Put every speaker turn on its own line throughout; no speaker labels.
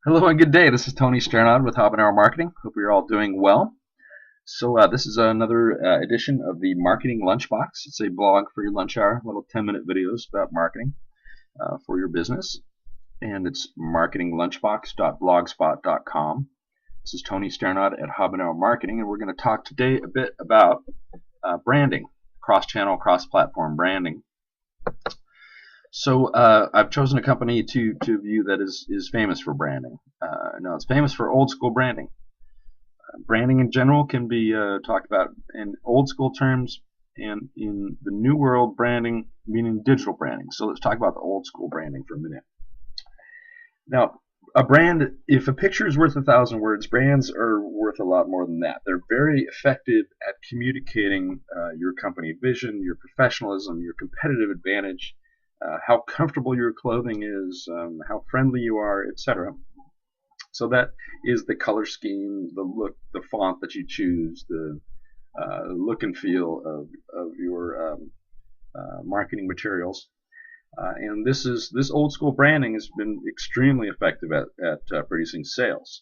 Hello and good day. This is Tony Sternod with Habanero Marketing. Hope you're all doing well. This is another edition of the Marketing Lunchbox. It's a blog for your lunch hour, little 10-minute videos about marketing for your business. And it's marketinglunchbox.blogspot.com. This is Tony Sternod at Habanero Marketing, and we're going to talk today a bit about branding, cross-channel, cross-platform branding. I've chosen a company to view that is famous for branding. Now, it's famous for old school branding. Branding in general can be talked about in old school terms, and in the new world, branding meaning digital branding. So let's talk about the old school branding for a minute. Now, a brand, if a picture is worth 1,000 words, brands are worth a lot more than that. They're very effective at communicating your company vision, your professionalism, your competitive advantage, how comfortable your clothing is, how friendly you are, etc. So that is the color scheme, the look, the font that you choose, the look and feel of your marketing materials. And this old school branding has been extremely effective at producing sales.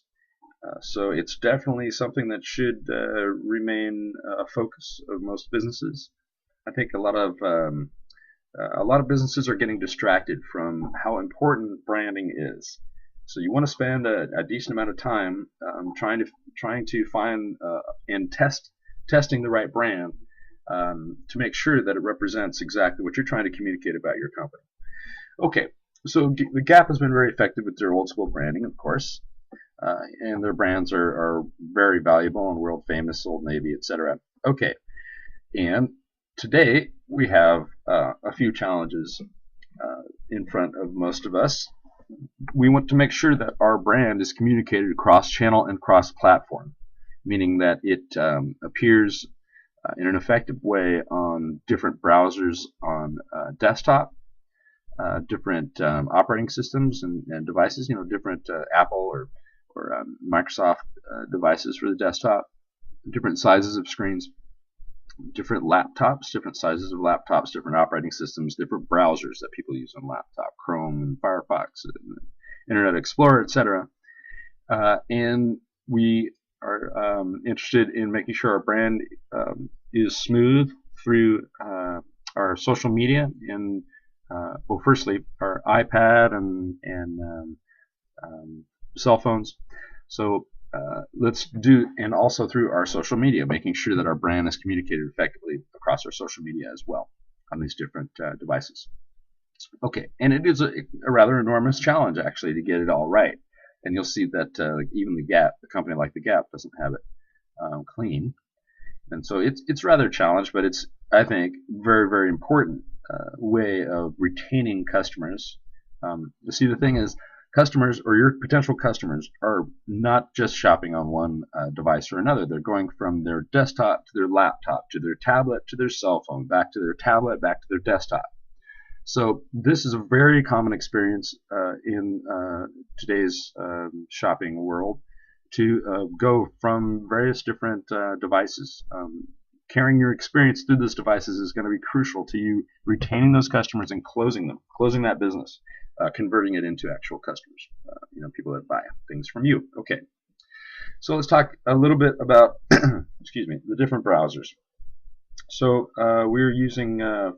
So it's definitely something that should remain a focus of most businesses. I think a lot of businesses are getting distracted from how important branding is. So you want to spend a decent amount of time trying to find and testing the right brand to make sure that it represents exactly what you're trying to communicate about your company. Okay, so the Gap has been very effective with their old school branding, of course, and their brands are very valuable and world famous, Old Navy, etc. Okay, and today we have a few challenges in front of most of us. We want to make sure that our brand is communicated cross-channel and cross-platform, meaning that it appears in an effective way on different browsers on desktop, different operating systems and devices, different Apple or Microsoft devices for the desktop, different sizes of screens, different laptops, different sizes of laptops, different operating systems, different browsers that people use on laptop, Chrome and Firefox, and Internet Explorer, etc. And we are interested in making sure our brand is smooth through our social media and firstly, our iPad and cell phones. So let's do, and also through our social media, making sure that our brand is communicated effectively across our social media as well on these different devices. Okay, and it is a rather enormous challenge actually to get it all right. And you'll see that even the Gap, a company like the Gap, doesn't have it clean. And so it's rather a challenge, but it's, I think, very, very important way of retaining customers. See, the thing is, customers or your potential customers are not just shopping on one device or another. They're going from their desktop to their laptop to their tablet to their cell phone, back to their tablet, back to their desktop. So this is a very common experience in today's shopping world, to go from various different devices. Carrying your experience through those devices is going to be crucial to you retaining those customers and closing that business, converting it into actual customers, people that buy things from you. Okay, so let's talk a little bit about excuse me, the different browsers. So we're using we're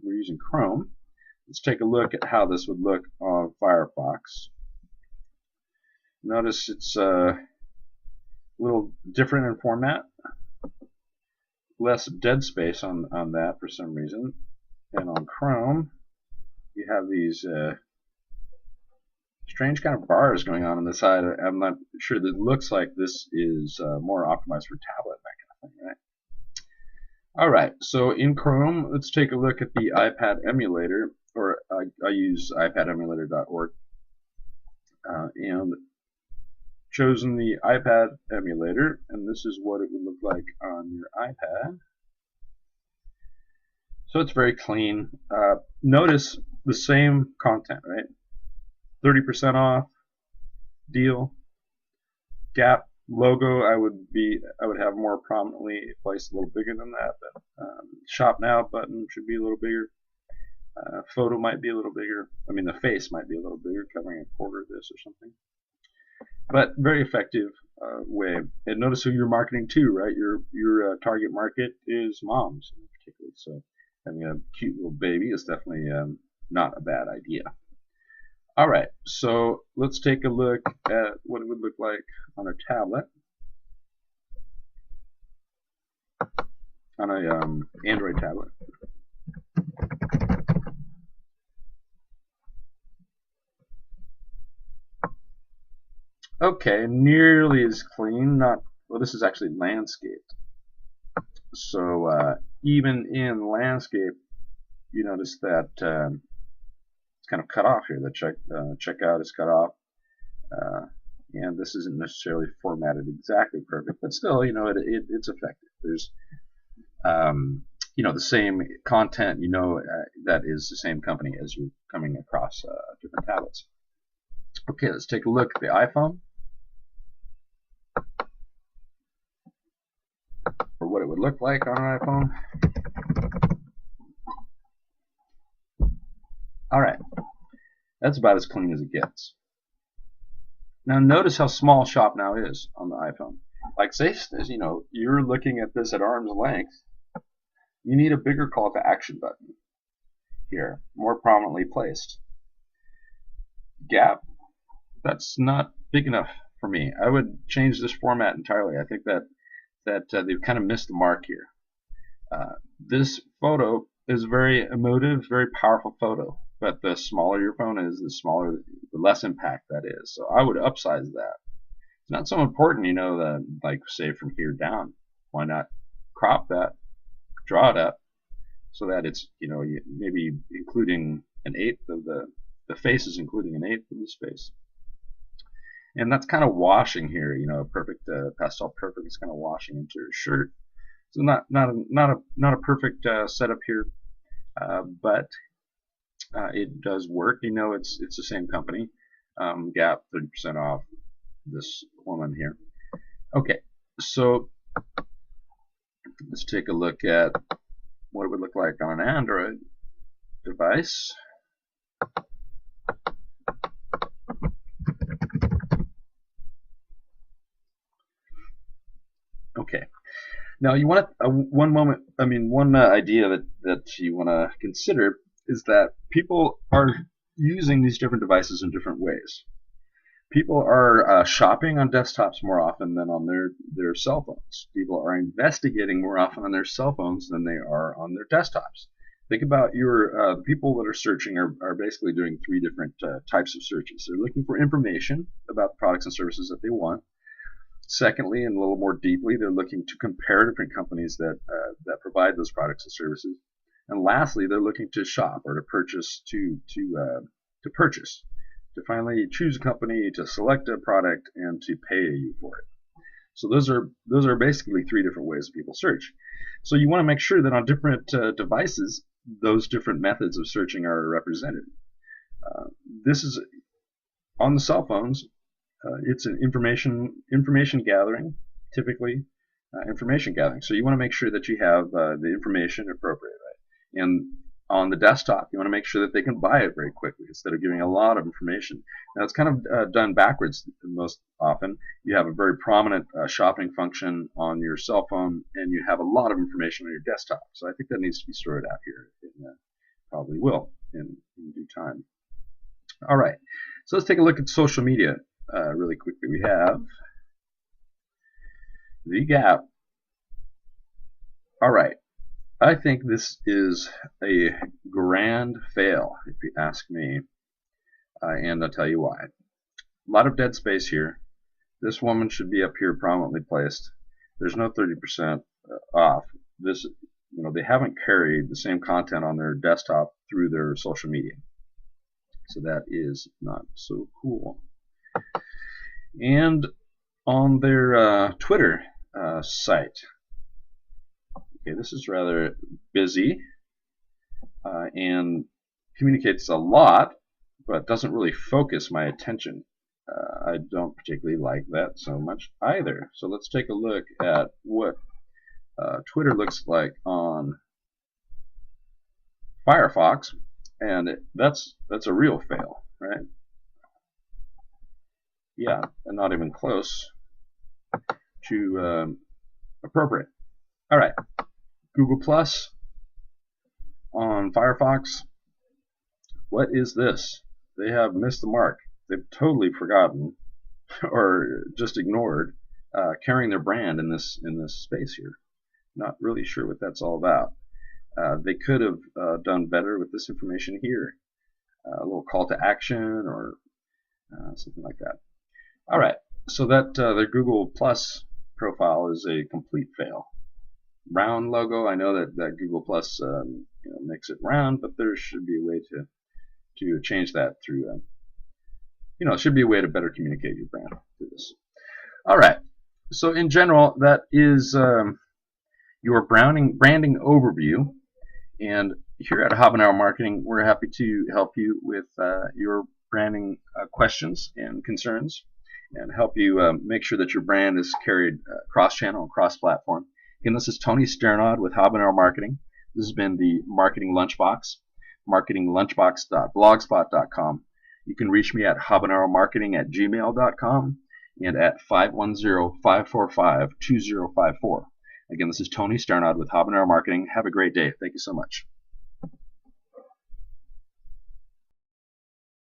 using Chrome. Let's take a look at how this would look on Firefox. Notice it's a little different in format, less dead space on that for some reason. And on Chrome, you have these strange kind of bars going on the side. I'm not sure. That looks like this is more optimized for tablet, that kind of thing, right? All right, so in Chrome, let's take a look at the iPad emulator, or I use iPademulator.org, and chosen the iPad emulator, and this is what it would look like on your iPad. So it's very clean. Notice the same content, right? 30% off deal. Gap logo I would have more prominently placed a little bigger than that. But Shop Now button should be a little bigger. Photo might be a little bigger. I mean, the face might be a little bigger, covering a quarter of this or something. but very effective way. And notice who you're marketing to, right? Your target market is moms, particularly. So having a cute little baby is definitely not a bad idea. All right, so let's take a look at what it would look like on a tablet, on a Android tablet. Okay, nearly as clean. Not well. This is actually landscape. So even in landscape, you notice that it's kind of cut off here. The checkout is cut off, and this isn't necessarily formatted exactly perfect, but still, it's effective. There's the same content, that is the same company as you're coming across different tablets. Okay, let's take a look at the iPhone, or what it would look like on an iPhone. Alright, that's about as clean as it gets. Now notice how small Shop Now is on the iPhone. Like say, you're looking at this at arm's length, you need a bigger call to action button here, more prominently placed. Gap, that's not big enough for me. I would change this format entirely. I think that they've kind of missed the mark here. This photo is very emotive, very powerful photo, but the smaller your phone is, the less impact that is. So I would upsize that. It's not so important, like say from here down. Why not crop that, draw it up, so that it's, maybe including an eighth of the face is including an eighth of the space. And that's kind of washing here, perfect pastel perfect is kind of washing into your shirt. So not a perfect setup here, but it does work. It's the same company. Gap 30% off this woman here. Okay, so let's take a look at what it would look like on an Android device. Okay. Now you want to one idea that you want to consider is that people are using these different devices in different ways. People are shopping on desktops more often than on their cell phones. People are investigating more often on their cell phones than they are on their desktops. Think about the people that are searching are basically doing three different types of searches. They're looking for information about the products and services that they want. Secondly, and a little more deeply, they're looking to compare different companies that provide those products and services. And lastly, they're looking to shop or to purchase to finally choose a company, to select a product, and to pay you for it. So those are basically three different ways that people search. So you want to make sure that on different devices, those different methods of searching are represented. This is on the cell phones. It's an information gathering, typically information gathering. So you want to make sure that you have the information appropriate, right? And on the desktop, you want to make sure that they can buy it very quickly instead of giving a lot of information. Now it's kind of done backwards most often. You have a very prominent shopping function on your cell phone, and you have a lot of information on your desktop. So I think that needs to be sorted out here. It probably will in due time. All right, so let's take a look at social media. Really quickly, we have the Gap. All right, I think this is a grand fail, if you ask me, and I'll tell you why. A lot of dead space here. This woman should be up here prominently placed. There's no 30% off. This, they haven't carried the same content on their desktop through their social media, so that is not so cool. And on their Twitter site, okay, this is rather busy and communicates a lot, but doesn't really focus my attention. I don't particularly like that so much either. So let's take a look at what Twitter looks like on Firefox, and that's a real fail, right? yeah, and not even close to appropriate. All right, Google Plus on Firefox. What is this? They have missed the mark. They've totally forgotten or just ignored carrying their brand in this space here. Not really sure what that's all about. They could have done better with this information here. A little call to action or something like that. All right, so that their Google Plus profile is a complete fail. Round logo. I know that Google Plus makes it round, but there should be a way to change that through. It should be a way to better communicate your brand through this. All right. So in general, that is your branding overview. And here at Habanero Marketing, we're happy to help you with your branding questions and concerns, and help you make sure that your brand is carried cross-channel and cross-platform. Again, this is Tony Sternod with Habanero Marketing. This has been the Marketing Lunchbox, marketinglunchbox.blogspot.com. You can reach me at habaneromarketing@gmail.com and at 510-545-2054. Again, this is Tony Sternod with Habanero Marketing. Have a great day. Thank you so much.